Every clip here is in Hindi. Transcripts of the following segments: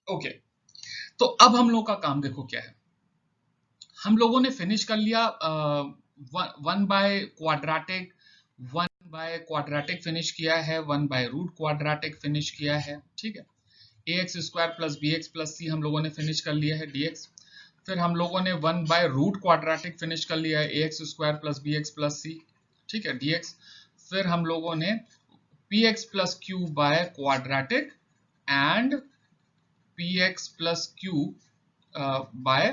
ओके, तो अब हम लोग का काम देखो क्या है। हम लोगों ने फिनिश कर लिया one by quadratic, one by quadratic finish किया है, one by root quadratic finish किया है, ठीक है। A x square plus b x plus c हम लोगों ने फिनिश कर लिया है डीएक्स। फिर हम लोगों ने one by root quadratic finish कर लिया है a x square plus b x plus c, ठीक है, डीएक्स। फिर हम लोगों ने p x plus q by quadratic and p x plus q by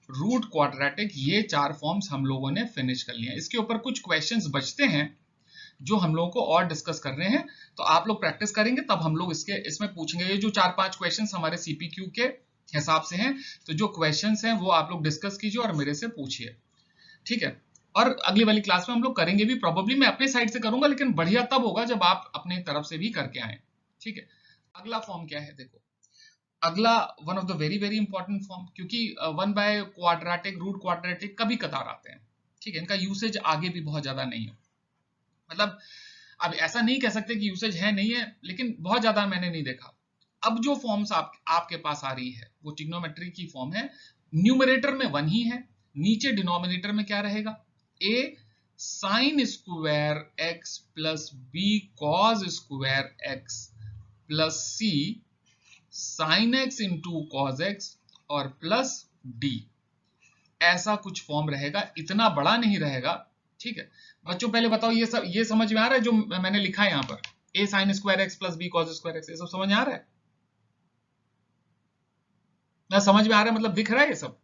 root quadratic, ये चार फॉर्म्स हम लोगों ने फिनिश कर लिए हैं। इसके ऊपर कुछ क्वेश्चंस बचते हैं जो हम लोगों को और डिस्कस कर रहे हैं, तो आप लोग प्रैक्टिस करेंगे तब हम लोग इसमें पूछेंगे। ये जो 4-5 क्वेश्चंस हमारे सीपीक्यू के हिसाब से हैं, तो जो क्वेश्चंस हैं वो आप लोग डिस्कस कीजिए और मेरे से पूछिए, ठीक है। और अगली वाली क्लास में हम लोग करेंगे भी, प्रॉब्ली मैं अपने साइड से करूंगा, लेकिन बढ़िया तब होगा जब आप अपने तरफ से भी करके आए, ठीक है। अगला फॉर्म क्या है देखो, अगला one of the very very important form, क्योंकि one by quadratic root quadratic कभी कतार आते हैं, ठीक है। इनका यूसेज आगे भी बहुत ज्यादा नहीं है, मतलब अब ऐसा नहीं कह सकते कि यूसेज है नहीं है, लेकिन बहुत ज्यादा मैंने नहीं देखा। अब जो फॉर्म्स आपके पास आ रही है वो ट्रिग्नोमेट्री की फॉर्म है। न्यूमरेटर में 1 ही है, नीचे डिनोमिनेटर में क्या रहेगा, a sine square x plus b cos square x plus c sine x into cos x और प्लस डी, ऐसा कुछ फॉर्म रहेगा, इतना बड़ा नहीं रहेगा, ठीक है। बच्चों पहले बताओ ये समझ में आ रहा है जो मैंने लिखा है यहाँ पर, a sine square x plus b cos square x, ये सब समझ में आ रहा है ना? समझ में आ रहा है, मतलब दिख रहा है ये सब?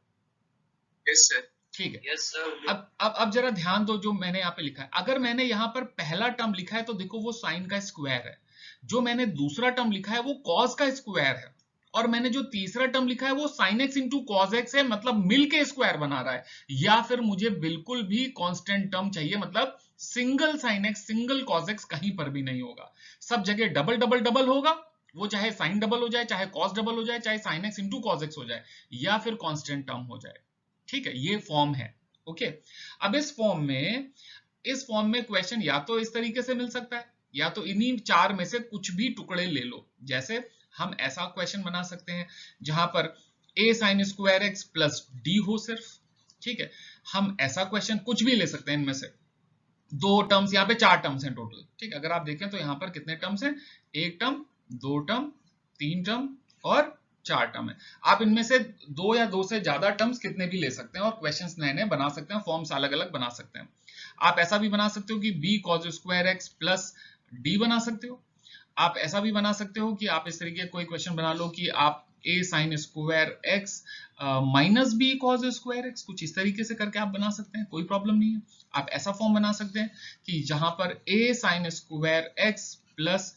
Yes sir. ठीक है। Yes sir. अब जरा ध्यान दो, जो मैंने यहाँ पे लिखा है, अगर मैंने यहाँ पर पहला टर्म लिखा है तो देखो वो साइन का स्क्वायर है, जो मैंने दूसरा टर्म लिखा है वो कॉस का स्क्वायर है, और मैंने जो तीसरा टर्म लिखा है वो sign x into cos x है, मतलब मिल के स्क्वायर बना रहा है। या फिर मुझे बिल्कुल भी कांस्टेंट टर्म चाहिए, मतलब single sine x single cos x कहीं पर भी नहीं होगा, सब जगह डबल डबल डबल होगा, वो चाहे साइन डबल हो जाए, चाहे कॉस डबल हो जाए, चाहे sign x into cos x हो जाए, या फिर कांस्टेंट टर्म हो जाए, ठीक है। ये फॉर्म है, ओके। अब इस फॉर्म में क्वेश्चन या तो इस तरीके से मिल सकता है, या तो इन्हीं चार में से कुछ भी टुकड़े ले लो। जैसे हम ऐसा क्वेश्चन बना सकते हैं जहां पर a sine square x plus d हो सिर्फ, ठीक है। हम ऐसा क्वेश्चन कुछ भी ले सकते हैं, इनमें से दो टर्म्स, यहाँ पे 4 टर्म्स हैं टोटल, ठीक। अगर आप देखें तो यहाँ पर कितने टर्म्स हैं, एक टर्म, दो टर्म, तीन टर्म और 4 टर्म है। आप इनमें से दो या दो से ज्यादा टर्म्स कितने भी ले सकते हैं और क्वेश्चंस नए नए बना सकते हैं, फॉर्म्स अलग अलग बना सकते हैं। आप ऐसा भी बना सकते हो कि b cos square x plus d बना सकते हो। आप ऐसा भी बना सकते हो कि आप इस तरीके कोई क्वेश्चन बना लो कि आप a sine square x minus b cos square x, कुछ इस तरीके से करके आप बना सकते हैं, कोई प्रॉब्लम नहीं है। आप ऐसा फॉर्म बना सकते हैं कि जहां पर a sine square x plus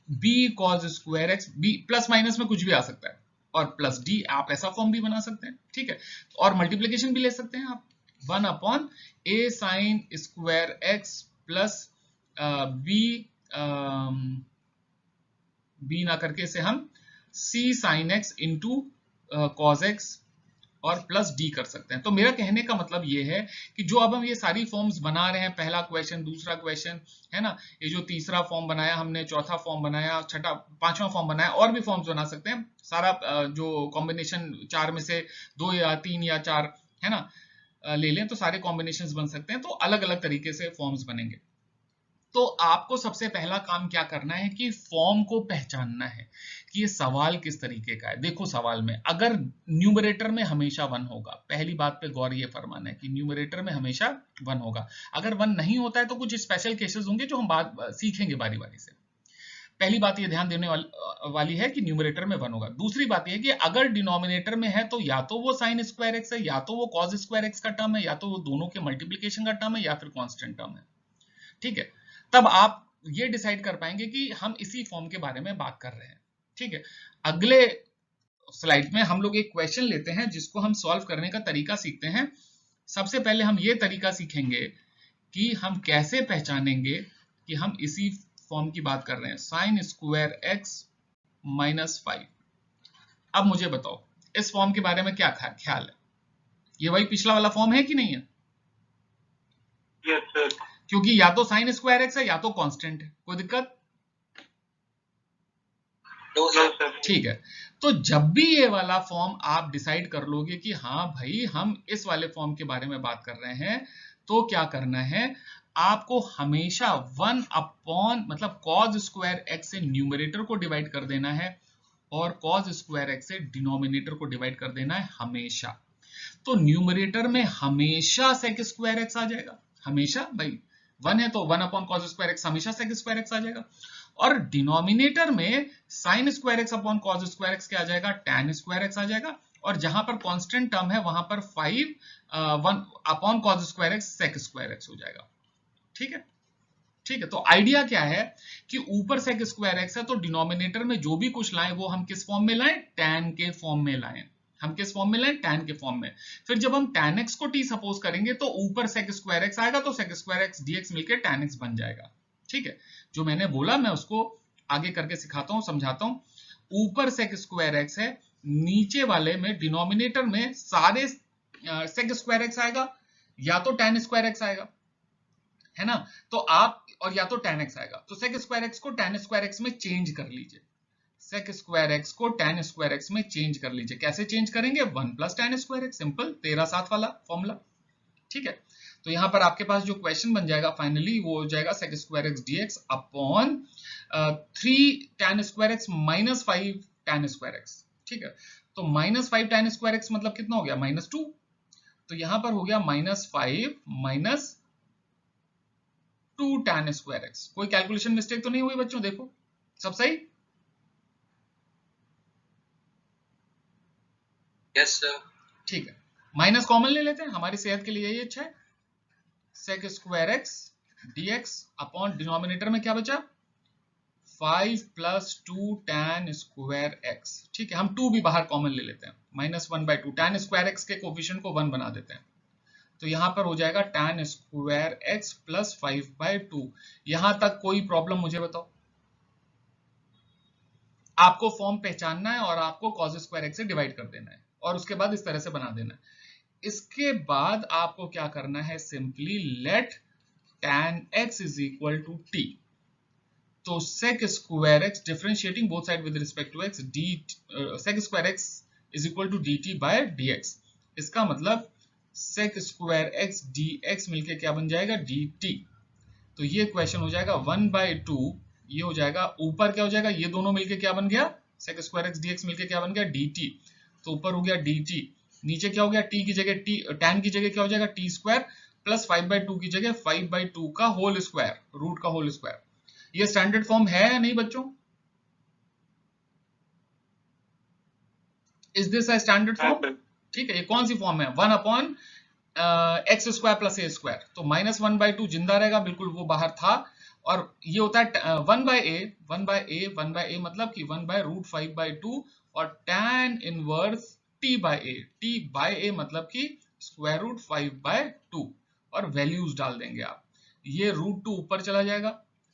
b cos square x, b plus minus में कुछ भी आ सकता है, और प्लस डी, आप ऐसा फॉर्म भी बना सकते हैं, ठीक है। और मल्टीप्लीकेशन भी ले सकते हैं आप, 1 upon a sine square x plus b, b ना करके इसे हम c sine x into cos x और प्लस डी कर सकते हैं। तो मेरा कहने का मतलब ये है कि जो अब हम ये सारी फॉर्म्स बना रहे हैं, पहला क्वेश्चन, दूसरा क्वेश्चन, है ना, ये जो तीसरा फॉर्म बनाया हमने, चौथा फॉर्म बनाया, छठा, पांचवा फॉर्म बनाया, और भी फॉर्म्स बना सकते हैं। सारा जो कॉम्बिनेशन 4 में से 2 या 3 या 4, है ना, ले लें तो सारे कॉम्बिनेशंस बन सकते हैं, तो अलग अलग तरीके से फॉर्म्स बनेंगे। तो आपको सबसे पहला काम क्या करना है कि फॉर्म को पहचानना है कि ये सवाल किस तरीके का है। देखो सवाल में अगर न्यूमरेटर में हमेशा 1 होगा, पहली बात पे गौर ये फरमाना है कि न्यूमरेटर में हमेशा 1 होगा। अगर 1 नहीं होता है तो कुछ स्पेशल केसेस होंगे जो हम बात सीखेंगे बारी बारी से। पहली बात ये ध्यान देने वाली है कि न्यूमरेटर में 1 होगा। दूसरी बात ये है कि अगर डिनोमिनेटर में है तो या तो वो साइन स्क्वायर एक्स है, या तो वो कॉस स्क्वायर एक्स का टर्म है, या तो वो दोनों के मल्टीप्लीकेशन का टर्म है, या फिर कांस्टेंट टर्म है, ठीक है। तब आप ये डिसाइड कर पाएंगे कि हम इसी फॉर्म के बारे में बात कर रहे हैं, ठीक है। अगले स्लाइड में हम लोग एक क्वेश्चन लेते हैं जिसको हम सॉल्व करने का तरीका सीखते हैं। सबसे पहले हम ये तरीका सीखेंगे कि हम कैसे पहचानेंगे कि हम इसी फॉर्म की बात कर रहे हैं, साइन स्क्वायर एक्स माइनस 5। अब मुझे बताओ इस फॉर्म के बारे में क्या ख्याल है, ये वही पिछला वाला फॉर्म है कि नहीं है? Yes sir. क्योंकि या तो साइन स्क्वायर एक्स है या तो कांस्टेंट है, कोई दिक्कत? No sir. ठीक है, तो जब भी ये वाला फॉर्म आप डिसाइड कर लोगे कि हाँ भाई हम इस वाले फॉर्म के बारे में बात कर रहे हैं, तो क्या करना है, आपको हमेशा 1 अपॉन मतलब cos स्क्वायर x से न्यूमरेटर को डिवाइड कर देना है और cos स्क्वायर x से डिनोमिनेटर को डिवाइड कर देना है हमेशा। तो न्यूमरेटर में हमेशा sec स्क्वायर एक्स आ जाएगा, हमेशा भाई 1 है तो 1 अपॉन cos स्क्वायर एक्स हमेशा sec स्क्वायर एक्स आ जाएगा, और डिनोमिनेटर में sin square x upon cos square x क्या आ जाएगा, tan स्क्वायर एक्स आ जाएगा, और जहां पर कांस्टेंट टर्म है वहां पर 1 upon cos square x sec square x हो जाएगा। ठीक है, ठीक है, तो आइडिया क्या है कि ऊपर sec स्क्वायर एक्स है तो डिनोमिनेटर में जो भी कुछ लाएं वो हम किस फॉर्म में लाएं, tan के फॉर्म में लाएं, हम किस फॉर्म में लाएं, tan के फॉर्म में। फिर जब हम tan x को t सपोज करेंगे तो ऊपर sec स्क्वायर x आएगा तो sec स्क्वायर x dx मिलकर tan x बन जाएगा। ठीक है, जो मैंने बोला मैं उसको आगे करके सिखाता हूं, समझाता हूं। ऊपर sec स्क्वायर x है, नीचे वाले में डिनोमिनेटर में सारे sec स्क्वायर x आएगा या तो tan स्क्वायर x आएगा, है ना, तो आप और या तो tan x आएगा, तो sec स्क्वायर x को tan स्क्वायर x में चेंज कर लीजिए, sec स्क्वायर x को tan स्क्वायर x में चेंज कर लीजिए। कैसे चेंज करेंगे, 1 plus tan square x, simple 13/7 वाला फॉर्मूला। ठीक है, तो यहां पर आपके पास जो क्वेश्चन बन जाएगा फाइनली वो हो जाएगा sec square x dx upon 3 tan square x minus 5 tan square x। ठीक है, तो माइनस 5 tan स्क्वायर x मतलब कितना हो गया, -2, तो यहां पर हो गया -5 माइनस 2 tan स्क्वायर x। कोई कैलकुलेशन मिस्टेक तो नहीं हुई बच्चों, देखो सब सही। Yes sir. ठीक है, माइनस कॉमन ले लेते हैं, हमारी सेहत के लिए यही अच्छा है। sec square x dx upon denominator में क्या बचा, 5 प्लस 2 tan स्क्वायर x। ठीक है, हम 2 भी बाहर कॉमन ले लेते हैं, -1/2 tan स्क्वायर x के कोफिशिएंट को 1 बना देते हैं, तो यहां पर हो जाएगा tan स्क्वायर x प्लस 5/2। यहां तक कोई प्रॉब्लम मुझे बताओ, आपको फॉर्म पहचानना है और आपको cos स्क्वायर x से डिवाइड कर देना है और उसके बाद इस तरह से बना देना है। इसके बाद आपको क्या करना है, simply let tan x is equal to t, तो sec square x differentiating both side with respect to x d sec square x is equal to dt by dx। इसका मतलब sec स्क्वायर x dx मिलके क्या बन जाएगा, dt। तो ये क्वेश्चन हो जाएगा 1/2, ये हो जाएगा ऊपर क्या हो जाएगा, ये दोनों मिलके क्या बन गया, sec स्क्वायर x dx मिलके क्या बन गया, dt। तो ऊपर हो गया dt, नीचे क्या हो गया, t की जगह t, tan की जगह क्या हो जाएगा, t स्क्वायर प्लस 5/2 की जगह 5/2 का होल स्क्वायर, रूट का होल स्क्वायर। ये स्टैंडर्ड फॉर्म है या नहीं बच्चों, is this a standard form. ठीक है, ये कौन सी फॉर्म है, 1 upon x square plus a square, तो -1/2 जिंदा रहेगा, बिल्कुल वो बाहर था, और ये होता है 1/a मतलब कि 1/√5/2 और tan इनवर्स t/a मतलब कि स्क्वायर रूट 5/2, और वैल्यूज डाल देंगे आप, ये √2 ऊपर चला जाएगा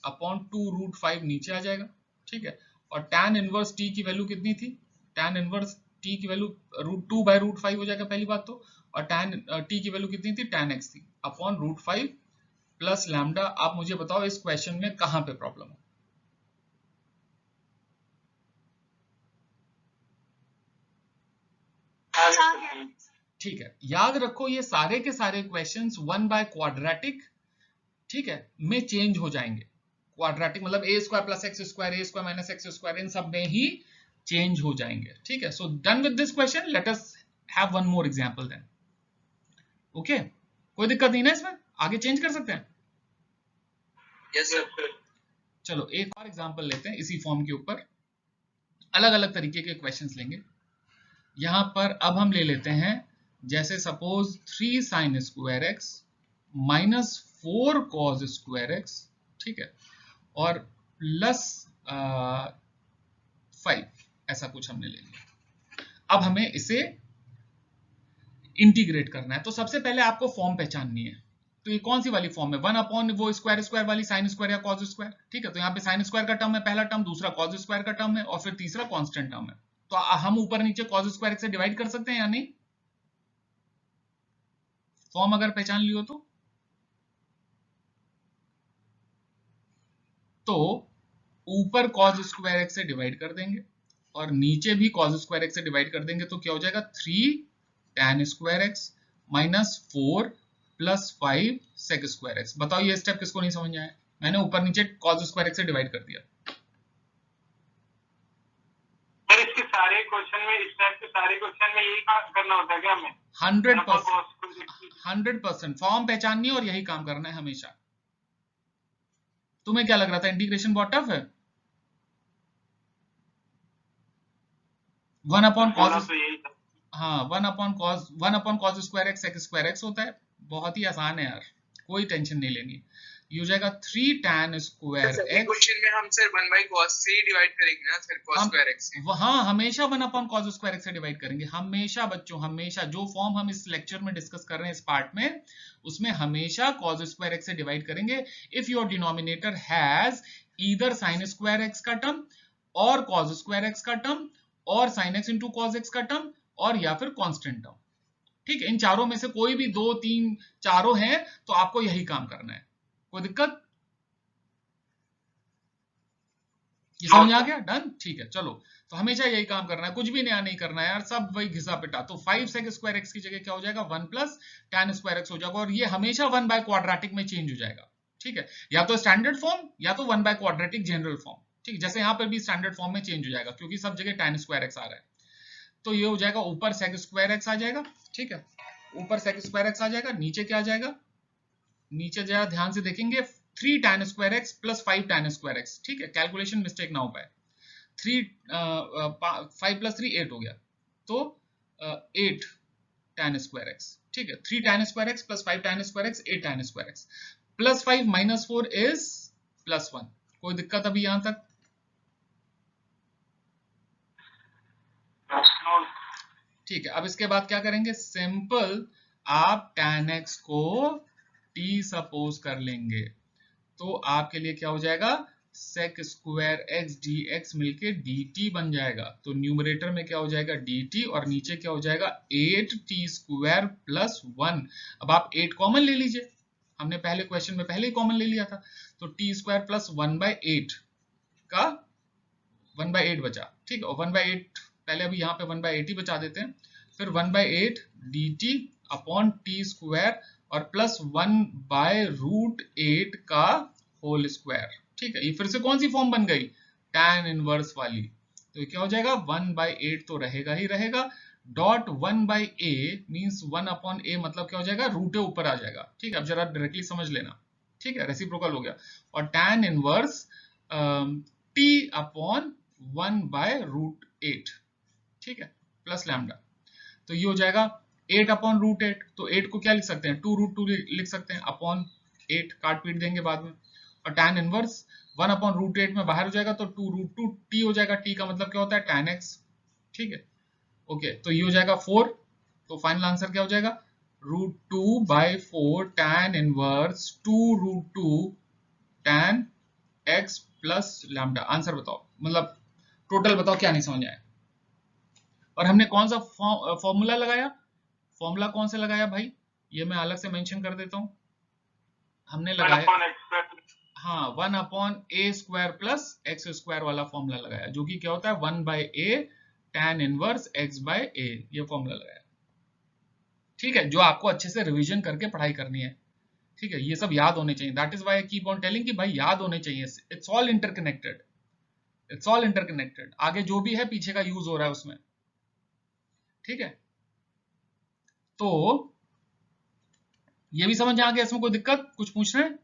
अपॉन 2√5 नीचे आ जाएगा। ठीक है, और tan इनवर्स t की वैल्यू कितनी थी, tan इनवर्स t की वैल्यू √2/√5 हो जाएगा पहली बात तो, और tan t की वैल्यू कितनी थी, tan x थी अपॉन √5 प्लस लैम्डा। आप मुझे बताओ इस क्वेश्चन में कहां पे प्रॉब्लम है। ठीक है, याद रखो ये सारे के सारे क्वेश्चंस 1 बाय क्वाड्रेटिक, ठीक है, में चेंज हो जाएंगे। क्वाड्रेटिक मतलब a square plus x square, a square minus x square, इन सब में ही चेंज हो जाएंगे। ठीक है, so done with this question, let us have one more example then. Okay, कोई दिक्कत नहीं ना इसमें, आगे चेंज कर सकते हैं। Yes sir. चलो एक और एग्जांपल लेते हैं इसी फॉर्म के ऊपर, अलग अलग तरीके के क्वेश्चंस लेंगे। यहां पर अब हम ले लेते हैं, जैसे suppose 3 sin square x minus 4 cos square x, ठीक है, और प्लस 5, ऐसा कुछ हमने ले लिया। अब हमें इसे इंटीग्रेट करना है, तो सबसे पहले आपको फॉर्म पहचाननी है। तो ये कौन सी वाली फॉर्म है, 1 अपॉन वो स्क्वायर स्क्वायर वाली, साइन स्क्वायर या कॉस स्क्वायर। ठीक है, तो यहाँ पे साइन स्क्वायर का टर्म है पहला टर्म, दूसरा कॉस स्क्वायर का टर्म है, और फिर तीसरा कांस्टेंट टर्म है। तो हम ऊपर नीचे कॉस स्क्वायर से डिवाइड कर सकते हैं या नहीं, फॉर्म अगर पहचान लियो तो ऊपर cos स्क्वायर एक्स से डिवाइड कर देंगे और नीचे भी cos स्क्वायर एक्स से डिवाइड कर देंगे, तो क्या हो जाएगा 3 tan square x minus 4 plus 5 sec square x. बताओ ये स्टेप किसको नहीं समझ आया? मैंने ऊपर नीचे cos स्क्वायर एक्स से डिवाइड कर दिया। सर इसके सारे क्वेश्चन में, इस टाइप के सारे क्वेश्चन में यही काम करना होता है क्या हमें? 100% फॉर्म पहचाननी है और यही काम करना है हमेशा। तुम्हें क्या लग रहा था इंटीग्रेशन बहुत टफ है? 1/cos, हाँ 1/cos square x sec square x होता है, बहुत ही आसान है यार, कोई टेंशन नहीं लेनी। ये हो जाएगा 3 tan स्क्वायर एक्स। क्वेश्चन में हम सर 1/cos से ही डिवाइड करेंगे ना सर, cos स्क्वायर एक्स से। हाँ हमेशा 1/cos स्क्वायर एक्स से डिवाइड करेंगे, हमेशा बच्चों, हमेशा। जो फॉर्म हम इस लेक्चर में डिस्कस कर रहे हैं इस पार्ट में, उसमें हमेशा cos स्क्वायर एक्स से डिवाइड करेंगे if your denominator has either sin square x का टर्म और cos स्क्वायर एक्स का टर्म और sin x into cos x का टर्म और या फिर कांस्टेंट टर्म। ठीक है, इन चारों में से कोई भी 2, 3, चारों हैं तो आपको यही काम करना है। कोई दिक्कत? ये समझ आ गया? डन? ठीक है, चलो। तो हमेशा यही काम करना है, कुछ भी नया नहीं करना है यार, सब वही घिसा पिटा। तो 5 sec स्क्वायर एक्स की जगह क्या हो जाएगा 1 प्लस tan स्क्वायर एक्स हो जाएगा, और ये हमेशा 1 बाय क्वाड्रेटिक में चेंज हो जाएगा। ठीक है, या तो स्टैंडर्ड फॉर्म या तो 1 बाय क्वाड्रेटिक जनरल फॉर्म। ठीक, जैसे यहाँ पर भी स्टैंडर्ड फॉर्म में चेंज हो जाएगा क्योंकि सब जगह tan स्क्वायर एक्स आ रहा है। तो ये हो जाएगा ऊपर sec स्क्वायर एक्स आ जाएगा। ठीक है, ऊपर sec स्क्वायर एक्स आ जाएगा, नीचे क्या आ जाएगा? नीचे जरा ध्यान से देखेंगे 3 tan square x plus 5 tan square x. ठीक है, कैलकुलेशन मिस्टेक ना हो पाए। 5 प्लस 3 8 हो गया, तो 8 tan स्क्वायर एक्स। ठीक है, 3 tan square x plus 5 tan square x 8 tan square x plus 5 minus 4 is plus 1। कोई दिक्कत अभी यहां तक? ठीक है, अब इसके बाद क्या करेंगे? सिंपल आप tan x को t सपोज कर लेंगे, तो आपके लिए क्या हो जाएगा? sec स्क्वायर x dx मिलके dt बन जाएगा। तो न्यूमरेटर में क्या हो जाएगा? dt, और नीचे क्या हो जाएगा? 8t square plus 1। अब आप 8 कॉमन ले लीजिए, हमने पहले क्वेश्चन में पहले ही कॉमन ले लिया था, तो t स्क्वायर प्लस 1/8 का 1/8 बचा। ठीक है, और 1/8 पहले अभी यहाँ पे 1/8 ही बचा देते हैं, फिर 1/8 dt अपॉन टी स्क्वायर और प्लस 1/√8 का होल स्क्वायर। ठीक है, ये फिर से कौन सी फॉर्म बन गई? tan इनवर्स वाली। तो ये क्या हो जाएगा? 1/8 तो रहेगा ही रहेगा, डॉट 1/a मींस 1/a, मतलब क्या हो जाएगा? रूट ए ऊपर आ जाएगा। ठीक है, अब जरा डायरेक्टली समझ लेना। ठीक है, रेसिप्रोकल हो गया, और tan इनवर्स t अपॉन 1/√8। ठीक है, प्लस लैम्डा। तो ये हो जाएगा 8/√8। तो 8 को क्या लिख सकते हैं? 2√2 लिख सकते हैं, अपॉन 8 काट पीट देंगे बाद में, और tan इनवर्स 1/√8 में बाहर हो जाएगा, तो 2√2 t हो जाएगा। t का मतलब क्या होता है? tan x। ठीक है, ओके, तो ये हो जाएगा 4। तो फाइनल आंसर क्या हो जाएगा? √2/4 tan inverse 2√2 tan x plus lambda. Answer बताओ, मतलब टोटल बताओ, क्या नहीं समझ आया? और हमने कौन सा फॉर्मूला लगाया? फॉर्मूला कौन सा लगाया भाई? ये मैं अलग से मेंशन कर देता हूं। हमने लगाया, हाँ 1/a square plus x square वाला फॉर्मूला लगाया, जो कि क्या होता है? 1/a tan इनवर्स x/a, ये फॉर्मूला लगाया। ठीक है, जो आपको अच्छे से रिवीजन करके पढ़ाई करनी है। ठीक है, ये सब याद होने चाहिए। That is why I keep on telling कि भाई याद होने चाहिए। It's all interconnected, it's all interconnected. आगे जो भी है पीछे का यूज हो रहा है उसमें। ठीक है, तो ये भी समझ आ गया? इसमें कोई दिक्कत? कुछ पूछना है?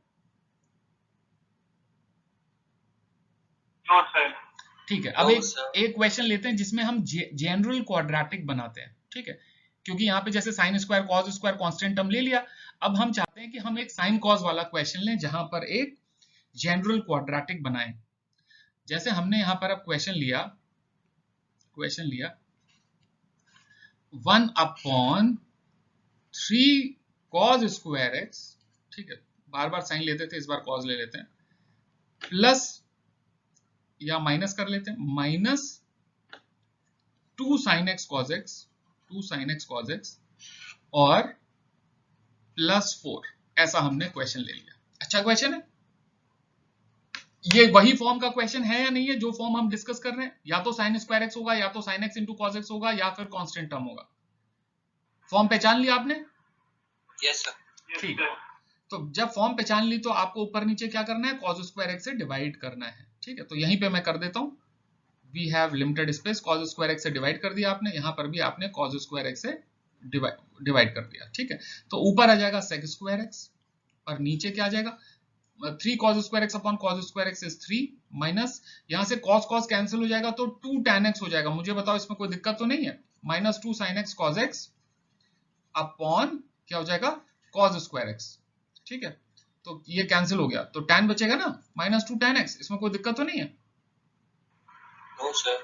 ठीक है, अब एक क्वेश्चन लेते हैं जिसमें हम जनरल क्वाड्रेटिक बनाते हैं। ठीक है, क्योंकि यहाँ पे जैसे sine square cos square constant term ले लिया, अब हम चाहते हैं कि हम एक साइन कॉस वाला क्वेश्चन लें जहां पर एक जनरल क्वाड्रेटिक बनाएं। जैसे हमने यहाँ पर अब क्वेश्चन लिया 1/3 cos स्क्वायर एक्स। ठीक है, बार बार साइन लेते थे, इस बार कॉस ले लेते हैं, प्लस या माइनस कर लेते हैं, minus 2 sin x cos x, 2 sin x cos x और प्लस 4। ऐसा हमने क्वेश्चन ले लिया। अच्छा क्वेश्चन है, ये वही फॉर्म का क्वेश्चन है या नहीं है जो फॉर्म हम डिस्कस कर रहे हैं? या तो साइन स्क्वायर एक्स होगा, या तो sign x into cos x होगा, या फिर कांस्टेंट टर्म होगा। फॉर्म पहचान लिया आपने? Yes sir. ठीक है, तो जब फॉर्म पहचान ली तो आपको ऊपर नीचे क्या करना है, cos स्क्वायर एक्स से डिवाइड करना है। ठीक है, तो यहीं पे मैं कर देता हूं, we have limited space, cos square x से डिवाइड कर दिया आपने, यहां पर भी आपने cos स्क्वायर एक्स से डिवाइड कर दिया। ठीक है, तो ऊपर आ जाएगा sec स्क्वायर एक्स और नीचे क्या आ जाएगा, 3 cos square x upon cos square x is 3 minus, यहां से cos cos कैंसिल हो जाएगा तो 2 tan x हो जाएगा। मुझे बताओ इसमें कोई दिक्कत तो नहीं है? Minus 2 sin x cos x upon क्या हो जाएगा, cos स्क्वायर एक्स। ठीक है, तो ये कैंसिल हो गया तो tan बचेगा ना, माइनस 2 tan x। इसमें कोई दिक्कत तो नहीं है? No sir.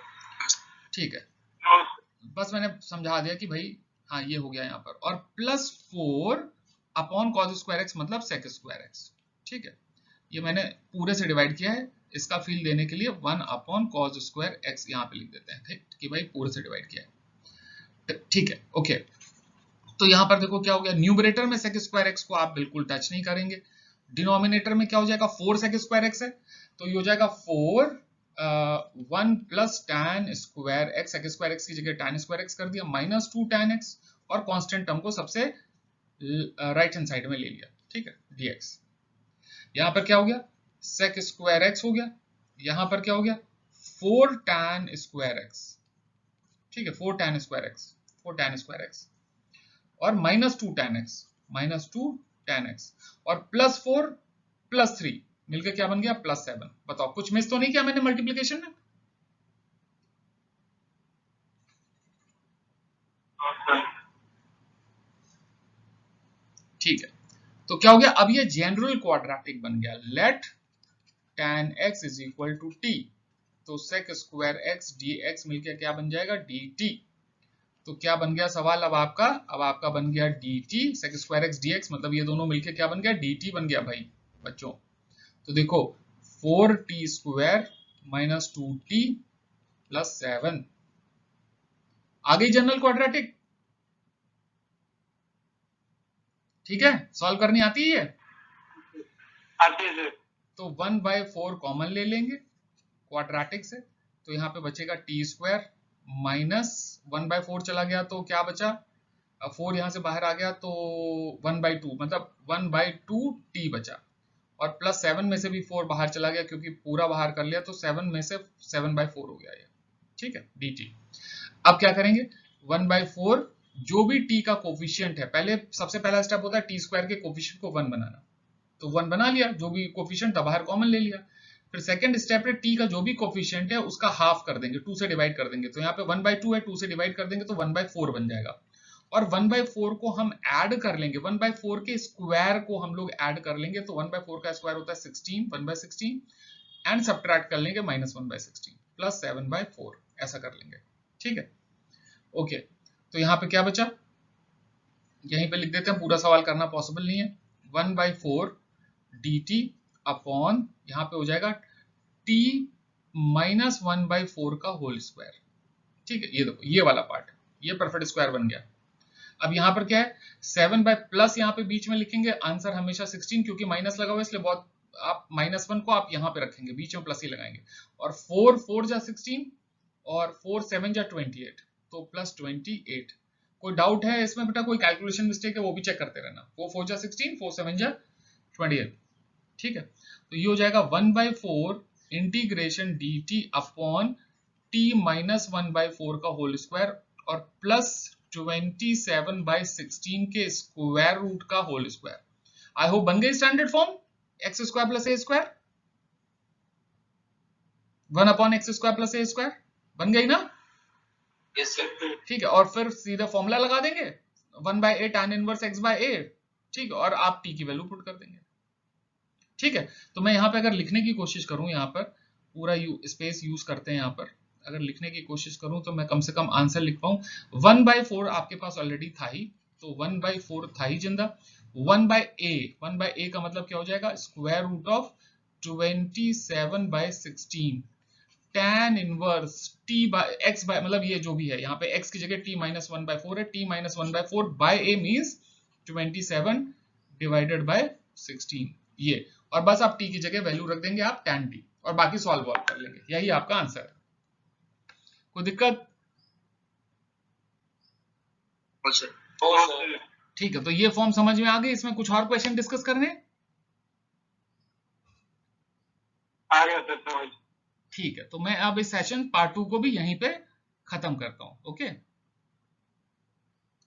ठीक है, नो बस मैंने समझा दिया कि भाई हाँ ये हो गया यहाँ पर, और plus 4 upon cos square x मतलब sec स्क्वायर एक्स। ठीक है, ये मैंने पूरे से डिवाइड किया है, इसका फील देने के लिए 1 अपॉन cos स्क्वायर एक्स यहाँ पे लिख देते हैं। ठीक कि भाई पूरे से डिवाइड किया है। ठीक है, ओके। तो यहाँ पर देखो क्या हो गया, न्यूमरेटर में sec स्क्वायर एक्स को आप बिल्कुल टच नहीं करेंगे। डिनोमिनेटर में क्या हो जाएगा, 4 sec स्क्वायर एक्स है, तो ये हो जाएगा 4 1 plus tan square x, sec square x की जगह tan स्क्वायर एक्स कर दिया, माइनस 2 tan x, और कांस्टेंट टर्म को सबसे राइट हैंड साइड में ले लिया। ठीक है, dx। यहां पर क्या हो गया, sec स्क्वायर एक्स हो गया, यहां पर क्या हो गया 4 tan स्क्वायर एक्स। ठीक है, 4 tan square x, 4 tan square x, और minus 2 tan x, minus 2 tan x, और प्लस 4 प्लस 3 मिलकर क्या बन गया, प्लस 7। बताओ कुछ मिस तो नहीं किया मैंने मल्टीप्लिकेशन में? सर। ठीक है, तो क्या हो गया, अब ये जनरल क्वाड्रेटिक बन गया। Let tan x is equal to t, तो sec स्क्वायर x dx मिलकर क्या बन जाएगा, dt। तो क्या बन गया सवाल अब आपका बन गया dt, sec square x dx मतलब ये दोनों मिलकर क्या बन गया, dt बन गया भाई बच्चों। तो देखो 4t square minus 2t plus 7 आ गई जनरल क्वाड्रेटिक। ठीक है, सॉल्व करनी आती है? आती है सर। तो 1/4 कॉमन ले लेंगे क्वाड्रेटिक से, तो यहाँ पे बचेगा टी स्क्वायर माइनस 1/4 चला गया तो क्या बचा, 4 यहाँ से बाहर आ गया तो 1/2 मतलब 1/2 टी बचा, और प्लस 7 में से भी 4 बाहर चला गया क्योंकि पूरा बाहर कर लिया, तो 7 में से 7/4 हो गया ये। ठीक है, dt। अब क्या करेंगे, 1/4 जो भी t का कोफिशिएंट है, पहले सबसे पहला स्टेप होता है टी स्क्वायर के कोफिशिएंट को 1 बनाना, तो 1 बना लिया, जो भी कोफिशिएंट था बाहर कॉमन ले लिया। फिर सेकंड स्टेप पे t का जो भी कोफिशिएंट है उसका हाफ कर देंगे, 2 से डिवाइड कर देंगे, तो यहाँ पे 1/2 है, 2 से डिवाइड कर देंगे तो 1/4 बन जाएगा, और 1/4 को हम ऐड कर लेंगे, 1/4 के स्क्वायर को हम लोग ऐड कर लेंगे, तो 1/4 का स्क्वायर होता है 16, 1/16, एंड सब्ट्रैक्ट कर लेंगे माइनस 1/16 प्लस 7/4, ऐसा कर लेंगे। ठीक है, ओके। तो यहाँ पे क्या बचा, यहीं पे लिख देते हैं, पूरा सवाल करना पॉसिबल नहीं है। 1/4 dt अपॉन यहाँ पे हो जाएगा t माइनस 1/4 का होल स्क्वायर। ठीक है, ये देखो ये वाला पार्ट, ये परफेक्ट स्क्वायर बन गया। अब यहाँ पर क्या है, 7 बाय प्लस यहाँ पे बीच में लिखेंगे, आंसर हमेशा 16 क्योंकि माइनस लगा हुआ इसलिए बहुत, आप -1 को आप यहाँ पे रखेंगे, बीच में प्लस ही लगाएंगे, और 4 4 जा 16 और 4 7 जा 28, तो प्लस 28। कोई डाउट है इसमें बेटा, कोई कैलकुलेशन मिस्टेक है वो भी चेक करते रहना। 4 4 जा 16, 4 7 जा 28। ठीक है, तो ये हो जाएगा 1/4 integration dt upon t minus 1/4 का होल स्क्वायर और प्लस 27/16 के स्क्वायर रूट का होल स्क्वायर। आई होप बन गई standard form, x square plus a square, 1/x² plus a square बन गई ना? Yes sir. ठीक है, और फिर सीधा फॉर्मूला लगा देंगे 1/a tan इनवर्स x/a। ठीक है, और आप t की वैल्यू पुट कर देंगे। ठीक है, तो मैं यहाँ पे अगर लिखने की कोशिश करूं, यहाँ पर पूरा स्पेस यूज करते हैं, यहाँ पर अगर लिखने की कोशिश करूं तो मैं कम से कम आंसर लिख पाऊं। 1/4 आपके पास ऑलरेडी था ही, तो 1/4 था ही जिंदा। 1/a का मतलब क्या हो जाएगा, square root of 27/16 tan inverse t by x by, मतलब ये जो भी है यहाँ पे x की जगह t माइनस 1/4 है, t minus 1/4 by a means 27 divided by 16 ये, और बस आप t की जगह वैल्यू रख देंगे आप tan t। और बाकी सॉल्व कर लेंगे। यही आपका आंसर है। कोई दिक्कत? ठीक है, तो ये फॉर्म समझ में आ गई। इसमें कुछ और क्वेश्चन डिस्कस करने? आ गया सर समझ। ठीक है, तो मैं अब इस सेशन पार्ट 2 को भी यहीं पे खत्म करता हूं। ओके।